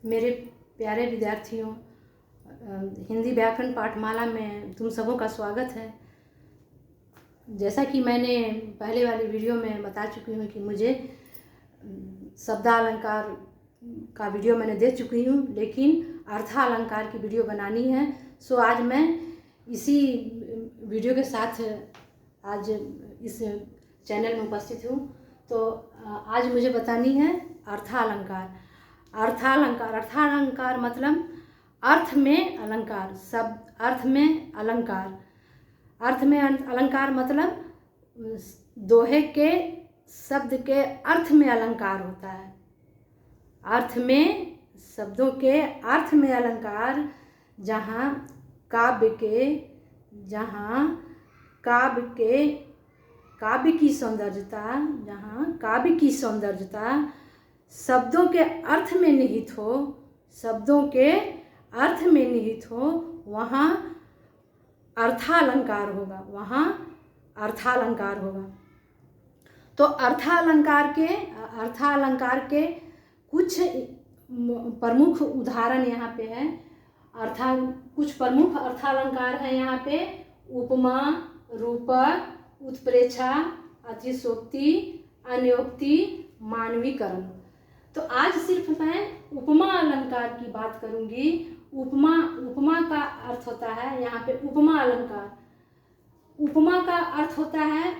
मेरे प्यारे विद्यार्थियों, हिंदी व्याकरण पाठमाला में तुम सबों का स्वागत है। जैसा कि मैंने पहले वाली वीडियो में बता चुकी हूँ कि मुझे शब्दालंकार का वीडियो मैंने दे चुकी हूँ, लेकिन अर्थालंकार की वीडियो बनानी है। सो आज मैं इसी वीडियो के साथ आज इस चैनल में उपस्थित हूँ। तो आज मुझे बतानी है अर्थालंकार। अर्थालंकार मतलब अर्थ में अलंकार, शब्द अर्थ में अलंकार। अर्थ में अलंकार मतलब दोहे के शब्द के अर्थ में अलंकार होता है। अर्थ में शब्दों के अर्थ में अलंकार, जहाँ काव्य की सौंदर्यता, जहाँ काव्य की सौंदर्यता शब्दों के अर्थ में निहित हो, शब्दों के अर्थ में निहित हो, वहाँ अर्थालंकार होगा, वहाँ अर्थालंकार होगा। तो अर्थालंकार के कुछ प्रमुख उदाहरण यहाँ पे है। कुछ प्रमुख अर्थालंकार है यहाँ पे: उपमा, रूपक, उत्प्रेक्षा, अतिशयोक्ति, अन्योक्ति, मानवीकरण। तो आज सिर्फ मैं उपमा अलंकार की बात करूंगी। उपमा का अर्थ होता है यहाँ पे उपमा अलंकार। उपमा का अर्थ होता है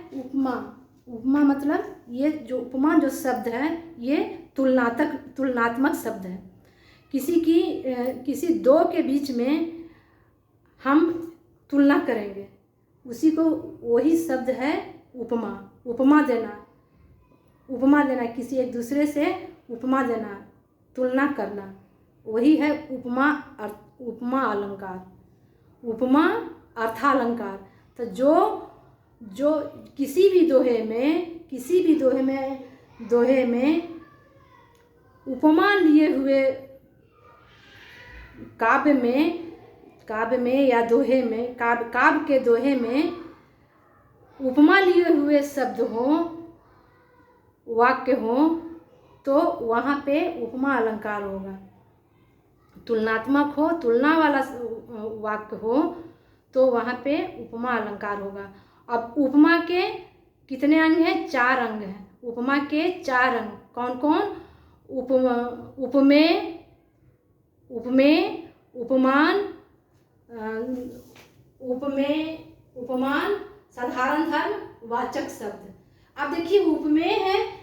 उपमा मतलब ये जो उपमा जो शब्द है ये तुलनात्मक शब्द है। किसी दो के बीच में हम तुलना करेंगे, उसी को वही शब्द है उपमा। उपमा देना किसी एक दूसरे से उपमा देना, तुलना करना, वही है उपमा अलंकार, उपमा अर्थालंकार। तो जो किसी भी दोहे में उपमा लिए हुए काव्य में या दोहे में, काव्य के दोहे में उपमा लिए हुए शब्द हों, वाक्य हों, तो वहाँ पे उपमा अलंकार होगा। तुलनात्मक हो, तुलना वाला वाक्य हो, तो वहाँ पे उपमा अलंकार होगा। अब उपमा के कितने अंग हैं? 4 अंग हैं। उपमा के 4 अंग कौन कौन? उपमेय, उपमान, साधारण धर्म, वाचक शब्द। अब देखिए उपमेय है।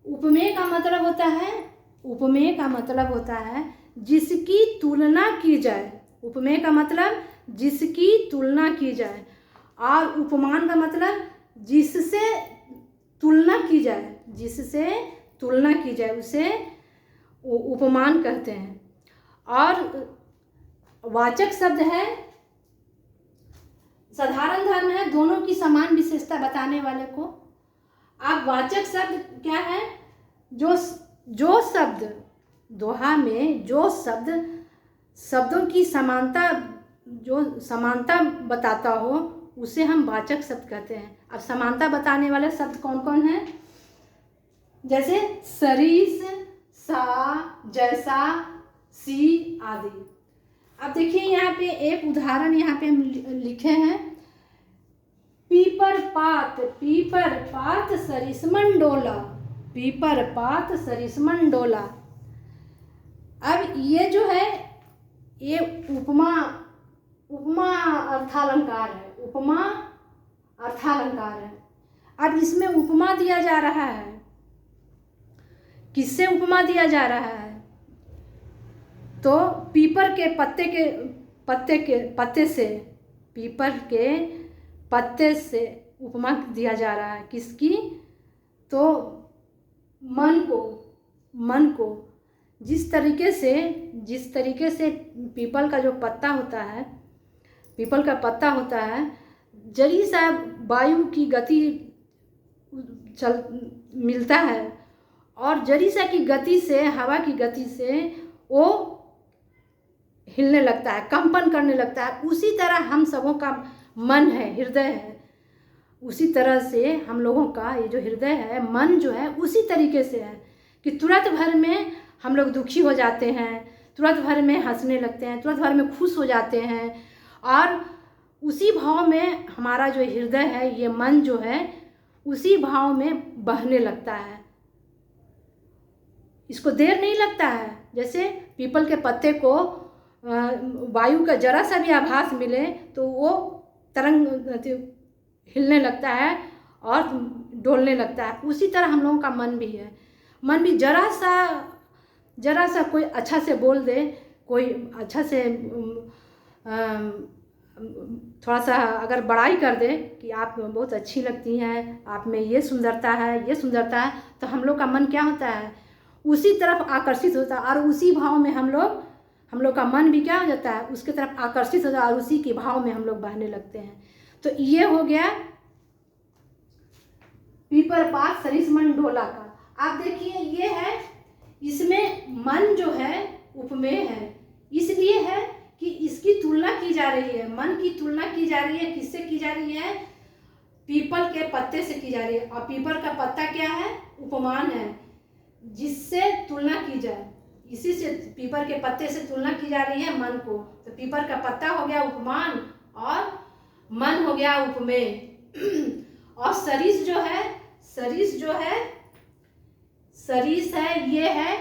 उपमेय का मतलब होता है जिसकी तुलना की जाए। उपमेय का मतलब जिसकी तुलना की जाए। और उपमान का मतलब जिससे तुलना की जाए, उसे उपमान कहते हैं। और वाचक शब्द है, साधारण धर्म है, दोनों की समान विशेषता बताने वाले को। अब वाचक शब्द क्या है? जो शब्द दोहा में शब्दों की समानता बताता हो, उसे हम वाचक शब्द कहते हैं। अब समानता बताने वाले शब्द कौन कौन हैं? जैसे सरिस, सा, जैसा, सी आदि। अब देखिए यहाँ पे एक उदाहरण यहाँ पे हम लिखे हैं: पीपर पात सरिसमन डोला। अब ये जो है ये उपमा अर्थालंकार है। अब इसमें उपमा दिया जा रहा है, किससे उपमा दिया जा रहा है? तो पीपर के पत्ते से उपमा दिया जा रहा है। किसकी? तो मन को जिस तरीके से पीपल का जो पत्ता होता है, पीपल का पत्ता होता है, जरी सा वायु की गति मिलता है और जरी सा की गति से, हवा की गति से वो हिलने लगता है, कंपन करने लगता है। उसी तरह हम सबों का मन है, हृदय है। उसी तरह से हम लोगों का ये जो हृदय है, मन जो है, उसी तरीके से है कि तुरंत भर में हम लोग दुखी हो जाते हैं, तुरंत भर में हंसने लगते हैं, तुरंत भर में खुश हो जाते हैं। और उसी भाव में हमारा जो हृदय है, ये मन जो है, उसी भाव में बहने लगता है। इसको देर नहीं लगता है। जैसे पीपल के पत्ते को वायु का जरा सा भी आभास मिले तो वो तरंग हिलने लगता है और डोलने लगता है। उसी तरह हम लोगों का मन भी है। मन भी जरा सा कोई अच्छा से बोल दे, कोई अच्छा से थोड़ा सा अगर बड़ाई कर दे कि आप बहुत अच्छी लगती हैं, आप में ये सुंदरता है, ये सुंदरता है, तो हम लोग का मन क्या होता है, उसी तरफ आकर्षित होता है। और उसी भाव में हम लोग का मन भी क्या हो जाता है, उसकी तरफ आकर्षित होता है और उसी के भाव में हम लोग बहने लगते हैं। तो ये हो गया पीपर पात सरिस मन ढोला का। आप देखिए ये है, इसमें मन जो है उपमेय है, इसलिए है कि इसकी तुलना की जा रही है। मन की तुलना की जा रही है, किससे की जा रही है, पीपल के पत्ते से की जा रही है। और पीपल का पत्ता क्या है, उपमान है, जिससे तुलना की जाए, इसी से पीपल के पत्ते से तुलना की जा रही है मन को। तो पीपल का पत्ता हो गया उपमान और मन हो गया उपमेय। और सरिस जो है, सरिस है, ये है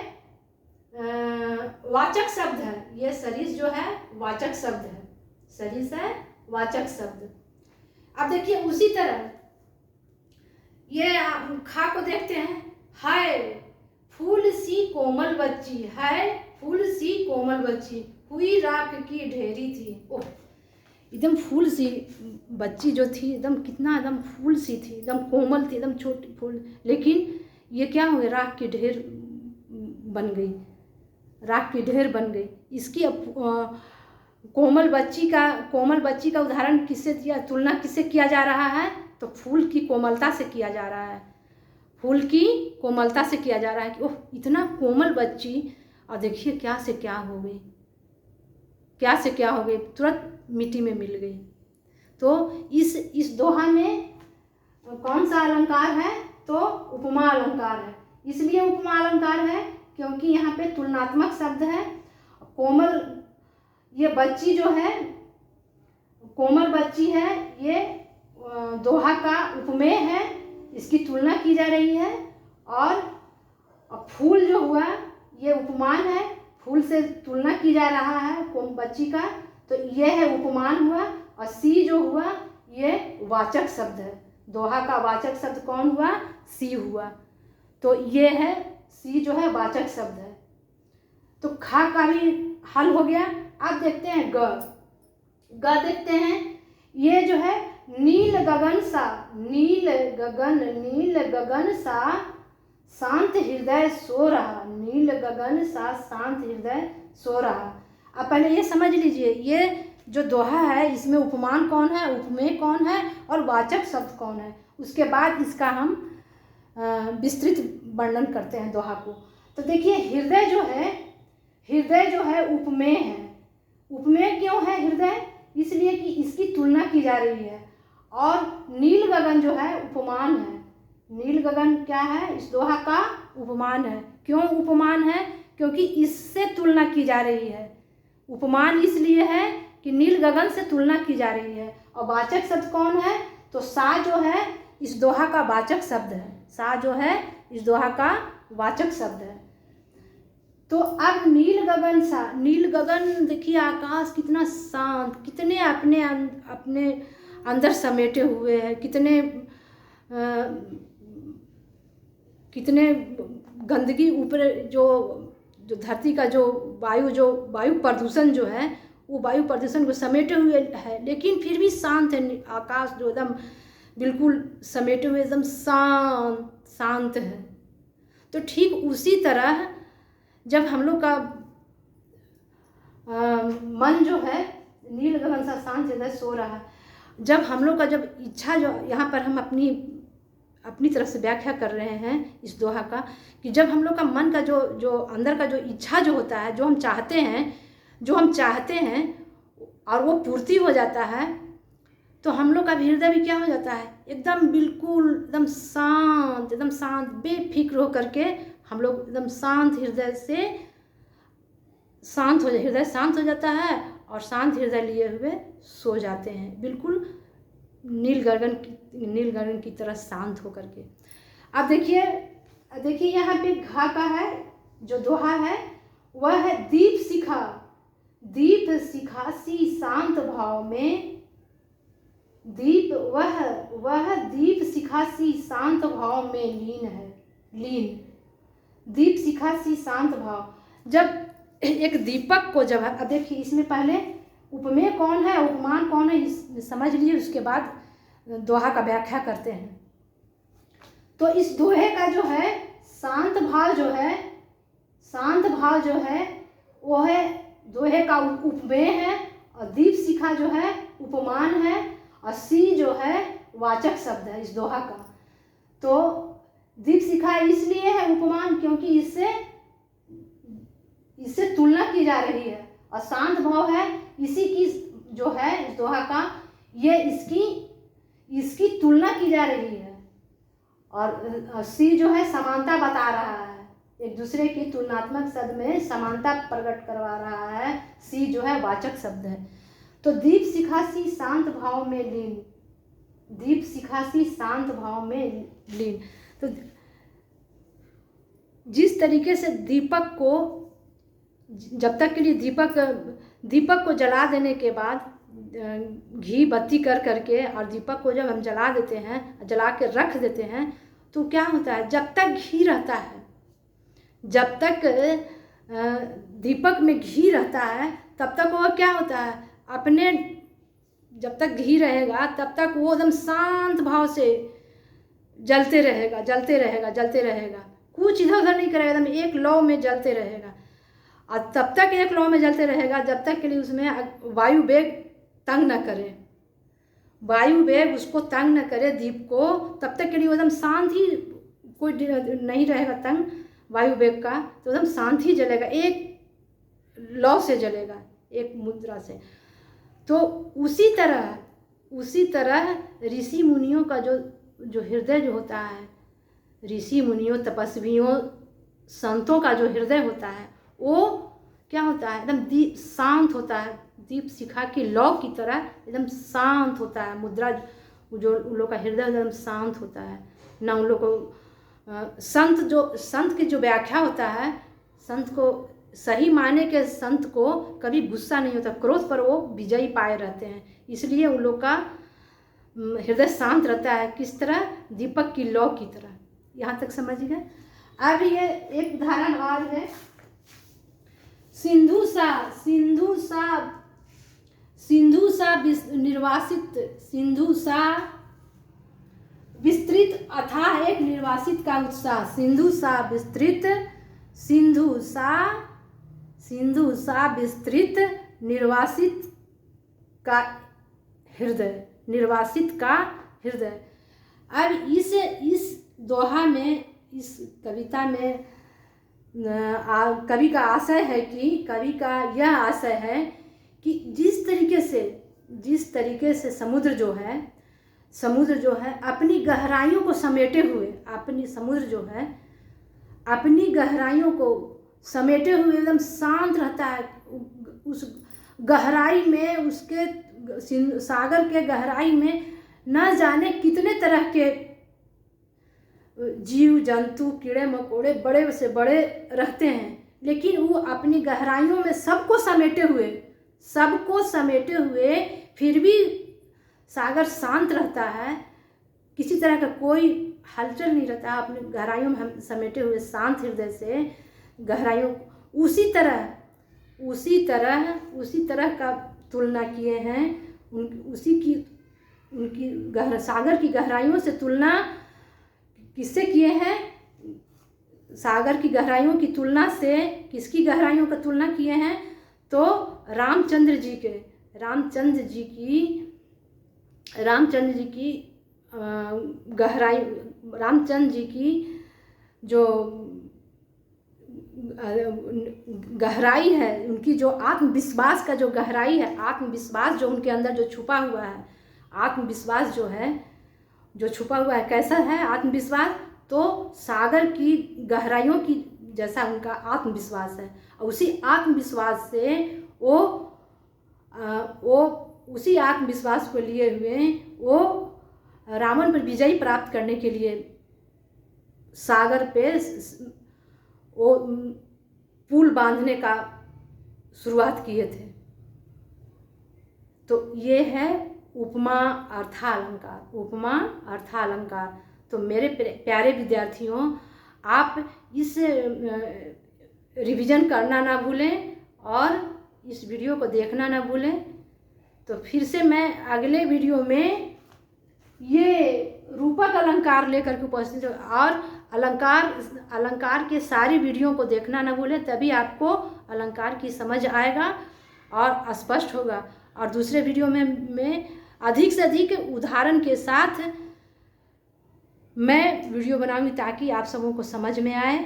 वाचक शब्द है। ये सरिस जो है वाचक शब्द है, सरिस है वाचक शब्द। अब देखिए उसी तरह ये खा को देखते हैं, हाय फूल सी कोमल बच्ची, है फूल सी कोमल बच्ची, हुई राख की ढेरी थी। ओह, एकदम फूल सी बच्ची जो थी, एकदम कितना एकदम फूल सी थी, एकदम कोमल थी, एकदम छोटी फूल। लेकिन ये क्या हुए, राख की ढेर बन गई, राख की ढेर बन गई। इसकी कोमल बच्ची का उदाहरण किससे दिया, तुलना किससे किया जा रहा है, तो फूल की कोमलता से किया जा रहा है। फूल की कोमलता से किया जा रहा है कि ओह इतना कोमल बच्ची, और देखिए क्या से क्या हो गई, क्या से क्या हो गई, तुरंत मिट्टी में मिल गई। तो इस दोहा में कौन सा अलंकार है, तो उपमा अलंकार है। इसलिए उपमा अलंकार है क्योंकि यहाँ पे तुलनात्मक शब्द है। कोमल, ये बच्ची जो है कोमल बच्ची है, ये दोहा का उपमेय है, इसकी तुलना की जा रही है। और फूल जो हुआ ये उपमान है, फूल से तुलना की जा रहा है बच्ची का, तो ये है उपमान हुआ। और सी जो हुआ ये वाचक शब्द है, दोहा का वाचक शब्द कौन हुआ, सी हुआ। तो ये है सी जो है वाचक शब्द है। तो खा का भी हल हो गया। अब देखते हैं ग देखते हैं, ये जो है नील गगन सा, नील गगन सा शांत हृदय सो रहा, नील गगन सा शांत हृदय सो रहा। अब पहले ये समझ लीजिए, ये जो दोहा है इसमें उपमान कौन है, उपमेय कौन है और वाचक शब्द कौन है। उसके बाद इसका हम विस्तृत वर्णन करते हैं दोहा को। तो देखिए हृदय जो है उपमेय है। उपमेय क्यों है हृदय, इसलिए कि इसकी तुलना की जा रही है। और नील गगन जो है उपमान है, नील गगन क्या है, इस दोहा का उपमान है। क्यों उपमान है, क्योंकि इससे तुलना की जा रही है। उपमान इसलिए है कि नील गगन से तुलना की जा रही है। और वाचक शब्द कौन है, तो सा जो है इस दोहा का वाचक शब्द है, सा जो है इस दोहा का वाचक शब्द है। तो अब नील गगन सा, नील गगन देखिए आकाश कितना शांत, कितने अपने अंदर समेटे हुए हैं, कितने गंदगी ऊपर जो धरती का जो वायु प्रदूषण जो है वो वायु प्रदूषण को समेटे हुए है, लेकिन फिर भी शांत है। आकाश जो एकदम बिल्कुल समेटे हुए एकदम शांत है। तो ठीक उसी तरह जब हम लोग का मन जो है नील गगन सा शांत हृदय सो रहा है, जब हम लोग का जब इच्छा, जो यहाँ पर हम अपनी तरफ से व्याख्या कर रहे हैं इस दोहा का, कि जब हम लोग का मन का जो अंदर का जो इच्छा जो होता है, जो हम चाहते हैं और वो पूर्ति हो जाता है, तो हम लोग का हृदय भी क्या हो जाता है, एकदम बिल्कुल एकदम शांत बेफिक्र हो करके हम लोग एकदम शांत हृदय से शांत हो हृदय शांत हो जाता है और शांत हृदय लिए हुए सो जाते हैं, बिल्कुल नील गगन की तरह शांत होकर के। अब देखिए यहाँ पे घा का है जो दोहा है वह है दीप शिखा सी शांत भाव में, वह दीप शिखा सी शांत भाव में लीन। दीप शिखा सी शांत भाव, जब एक दीपक को जब, अब देखिए इसमें पहले उपमेय कौन है उपमान कौन है समझ लिए, उसके बाद दोहा का व्याख्या करते हैं। तो इस दोहे का जो है शांत भाव जो है वो है दोहे का उपमेय है, और दीप शिखा जो है उपमान है, और सी जो है वाचक शब्द है इस दोहा का। तो दीप शिखा इसलिए है उपमान क्योंकि इससे तुलना की जा रही है, और शांत भाव है इसी की जो है इस दोहा का, ये इसकी तुलना की जा रही है, और सी जो है समानता बता रहा है, एक दूसरे की तुलनात्मक शब्द में समानता प्रकट करवा रहा है। सी जो है वाचक शब्द है। तो दीप शिखा सी शांत भाव में लीन, दीप शिखा सी शांत भाव में लीन। तो जिस तरीके से दीपक को जब तक के लिए दीपक को जला देने के बाद घी बत्ती कर करके, और दीपक को जब हम जला देते हैं, जला के रख देते हैं, तो क्या होता है, जब तक घी रहता है, जब तक दीपक में घी रहता है तब तक वह क्या होता है, अपने जब तक घी रहेगा तब तक वो एकदम शांत भाव से जलते रहेगा, कुछ इधर उधर नहीं करेगा, एकदम एक लौ में जलते रहेगा। और तब तक एक लौ में जलते रहेगा जब तक के लिए उसमें वायु वेग तंग न करे, वायु वेग उसको तंग न करे दीप को, तब तक के लिए एकदम शांत ही, कोई नहीं रहेगा तंग वायु वेग का, तो एकदम शांत ही जलेगा, एक लौ से जलेगा, एक मुद्रा से। तो उसी तरह ऋषि मुनियों का जो हृदय जो होता है, ऋषि मुनियों तपस्वियों संतों का जो हृदय होता है वो क्या होता है, एकदम शांत होता है, दीप शिखा की लौ की तरह एकदम शांत होता है मुद्रा, जो उन लोग का हृदय एकदम शांत होता है ना। उन लोग को संत की जो व्याख्या होता है, संत को सही माने के संत को कभी गुस्सा नहीं होता, क्रोध पर वो विजयी पाए रहते हैं, इसलिए उन लोग का हृदय शांत रहता है, किस तरह, दीपक की लौ की तरह। यहाँ तक समझ गए। अब ये एक उदाहरण और है, सिंधु सा विस्तृत अथाह एक निर्वासित का उत्साह, सिंधु सा विस्तृत निर्वासित का हृदय। अब इस दोहा में, इस कविता में कवि का आशय है कि, कवि का यह आशय है कि जिस तरीके से समुद्र जो है अपनी गहराइयों को समेटे हुए, अपनी गहराइयों को समेटे हुए एकदम शांत रहता है, उस गहराई में, उसके सागर के गहराई में न जाने कितने तरह के जीव जंतु कीड़े मकोड़े बड़े से बड़े रहते हैं, लेकिन वो अपनी गहराइयों में सबको समेटे हुए फिर भी सागर शांत रहता है, किसी तरह का कोई हलचल नहीं रहता, अपनी गहराइयों में हम समेटे हुए शांत हृदय से गहराइयों, उसी तरह का तुलना किए हैं, सागर की गहराइयों से तुलना किससे किए हैं, सागर की गहराइयों की तुलना से किसकी गहराइयों का तुलना किए हैं, तो रामचंद्र जी की गहराई, रामचंद्र जी की जो गहराई है, उनकी जो आत्मविश्वास का जो गहराई है, आत्मविश्वास जो उनके अंदर जो छुपा हुआ है, आत्मविश्वास जो छुपा हुआ है, कैसा है आत्मविश्वास, तो सागर की गहराइयों की जैसा उनका आत्मविश्वास है। और उसी आत्मविश्वास से वो उसी आत्मविश्वास को लिए हुए वो रावण पर विजय प्राप्त करने के लिए सागर पे वो पुल बांधने का शुरुआत किए थे। तो ये है उपमा अर्थालंकार। उपमा अर्थालंकार। तो मेरे प्यारे विद्यार्थियों, आप इस रिवीजन करना ना भूलें और इस वीडियो को देखना ना भूलें। तो फिर से मैं अगले वीडियो में ये रूपक अलंकार लेकर के उपस्थित हूँ। और अलंकार के सारी वीडियो को देखना ना भूलें, तभी आपको अलंकार की समझ आएगा और स्पष्ट होगा। और दूसरे वीडियो में मैं अधिक से अधिक उदाहरण के साथ मैं वीडियो बनाऊंगी ताकि आप सबों को समझ में आए।